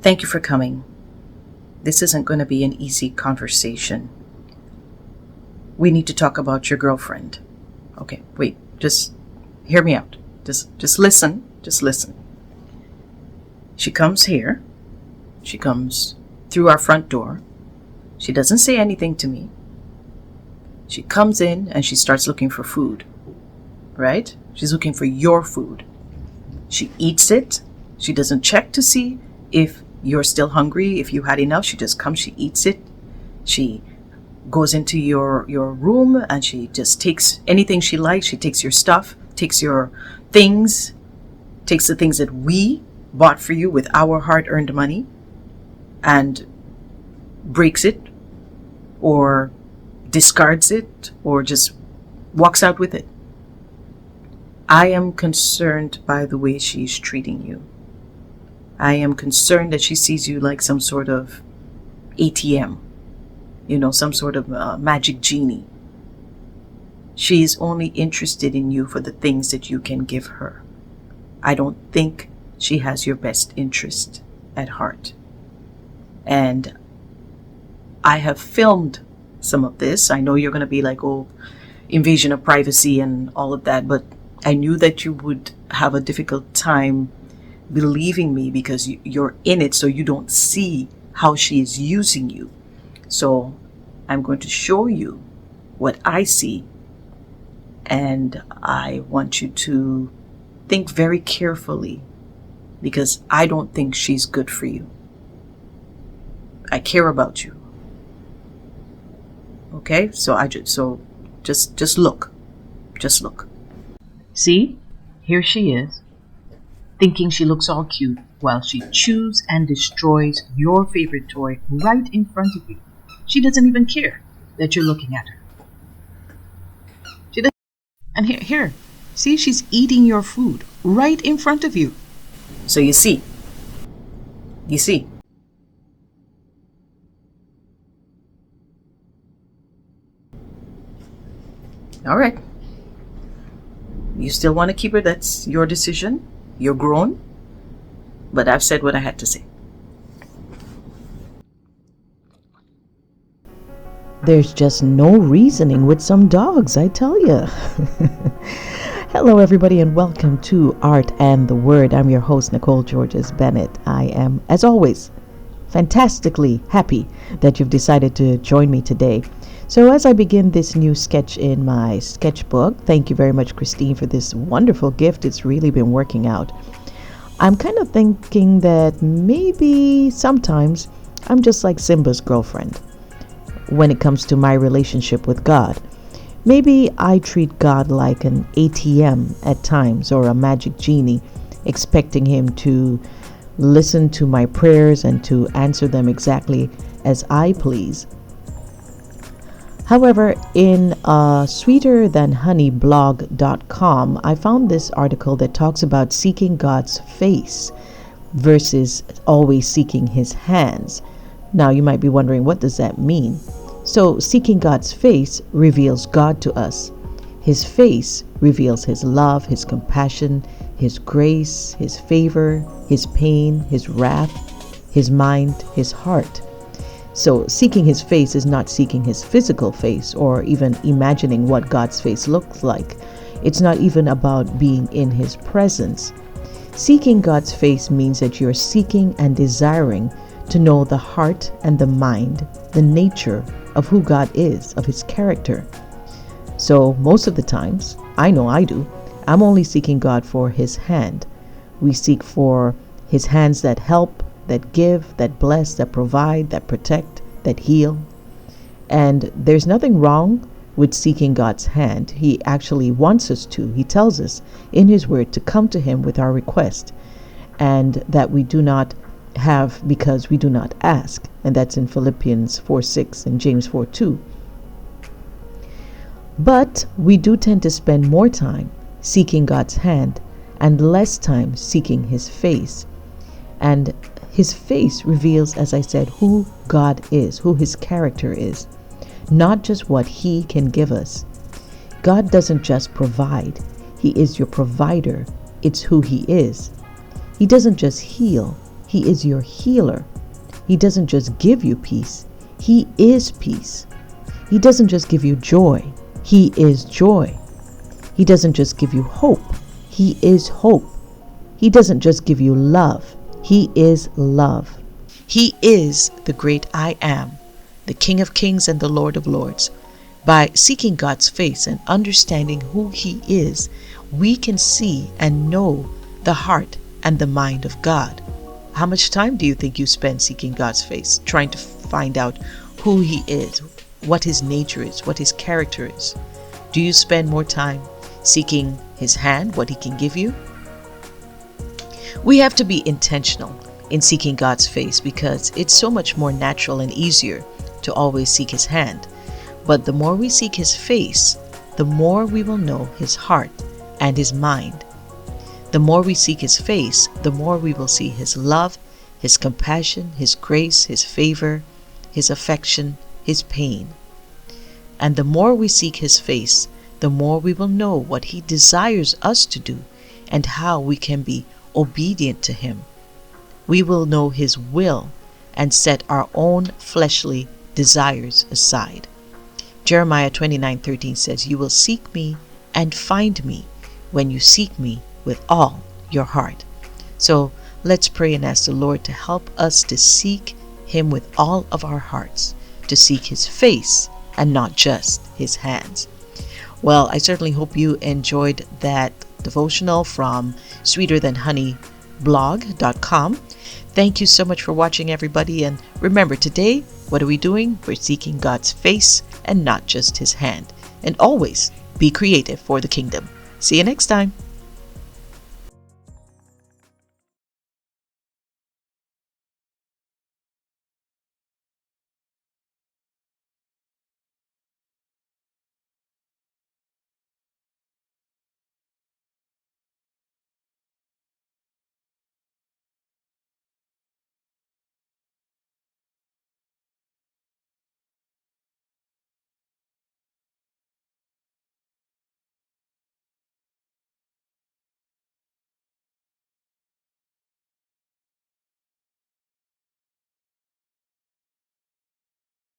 Thank you for coming. This isn't going to be an easy conversation. We need to talk about your girlfriend. Okay, wait, just hear me out. Just listen. Just listen. She comes here. She comes through our front door. She doesn't say anything to me. She comes in and she starts looking for food. Right? She's looking for your food. She eats it. She doesn't check to see if you're still hungry, if you had enough. She just comes, she eats it. She goes into your room and she just takes anything she likes. She takes your stuff, takes your things, takes the things that we bought for you with our hard-earned money and breaks it or discards it or just walks out with it. I am concerned by the way she's treating you. I am concerned that she sees you like some sort of ATM, some sort of magic genie. She's only interested in you for the things that you can give her. I don't think she has your best interest at heart. And I have filmed some of this. I know you're going to be like, oh, invasion of privacy and all of that, but I knew that you would have a difficult time believing me because you're in it, so you don't see how she is using you. So I'm going to show you what I see, and I want you to think very carefully because I don't think she's good for you. I care about you. Okay? So just look. Just look. See? Here she is, thinking she looks all cute while she chews and destroys your favorite toy right in front of you. She doesn't even care that you're looking at her. She doesn't. And here, see, she's eating your food right in front of you. So you see. All right. You still want to keep her? That's your decision. You're grown. But I've said what I had to say. There's just no reasoning with some dogs, I tell you. Hello, everybody, and welcome to Art and the Word. I'm your host, Nicole Georges Bennett. I am, as always, fantastically happy that you've decided to join me today. So as I begin this new sketch in my sketchbook, thank you very much, Christine, for this wonderful gift. It's really been working out. I'm kind of thinking that maybe sometimes I'm just like Simba's girlfriend when it comes to my relationship with God. Maybe I treat God like an ATM at times or a magic genie, expecting him to listen to my prayers and to answer them exactly as I please. However, in sweeterthanhoneyblog.com, I found this article that talks about seeking God's face versus always seeking his hands. Now, you might be wondering, what does that mean? So, seeking God's face reveals God to us. His face reveals his love, his compassion, his grace, his favor, his pain, his wrath, his mind, his heart. So seeking his face is not seeking his physical face or even imagining what God's face looks like. It's not even about being in his presence. Seeking God's face means that you're seeking and desiring to know the heart and the mind, the nature of who God is, of his character. So most of the times, I know I do, I'm only seeking God for his hand. We seek for his hands that help, that give, that bless, that provide, that protect, that heal. And there's nothing wrong with seeking God's hand. He actually wants us to. He tells us in his word to come to him with our request, and that we do not have because we do not ask. And that's in Philippians 4:6 and James 4:2. But we do tend to spend more time seeking God's hand and less time seeking his face. And his face reveals, as I said, who God is, who his character is, not just what he can give us. God doesn't just provide. He is your provider. It's who he is. He doesn't just heal. He is your healer. He doesn't just give you peace. He is peace. He doesn't just give you joy. He is joy. He doesn't just give you hope. He is hope. He doesn't just give you love. He is love. He is the great I am, the King of Kings and the Lord of Lords. By seeking God's face and understanding who He is, we can see and know the heart and the mind of God. How much time do you think you spend seeking God's face, trying to find out who He is, what His nature is, what His character is? Do you spend more time seeking His hand, what He can give you? We have to be intentional in seeking God's face because it's so much more natural and easier to always seek His hand. But the more we seek His face, the more we will know His heart and His mind. The more we seek His face, the more we will see His love, His compassion, His grace, His favor, His affection, His pain. And the more we seek His face, the more we will know what He desires us to do and how we can be obedient to Him. We will know His will and set our own fleshly desires aside. Jeremiah 29:13 says, "You will seek me and find me when you seek me with all your heart." So let's pray and ask the Lord to help us to seek Him with all of our hearts, to seek His face and not just His hands. Well, I certainly hope you enjoyed that devotional from sweeterthanhoneyblog.com. Thank you so much for watching, everybody. And remember, today, what are we doing? We're seeking God's face and not just His hand. And always be creative for the kingdom. See you next time.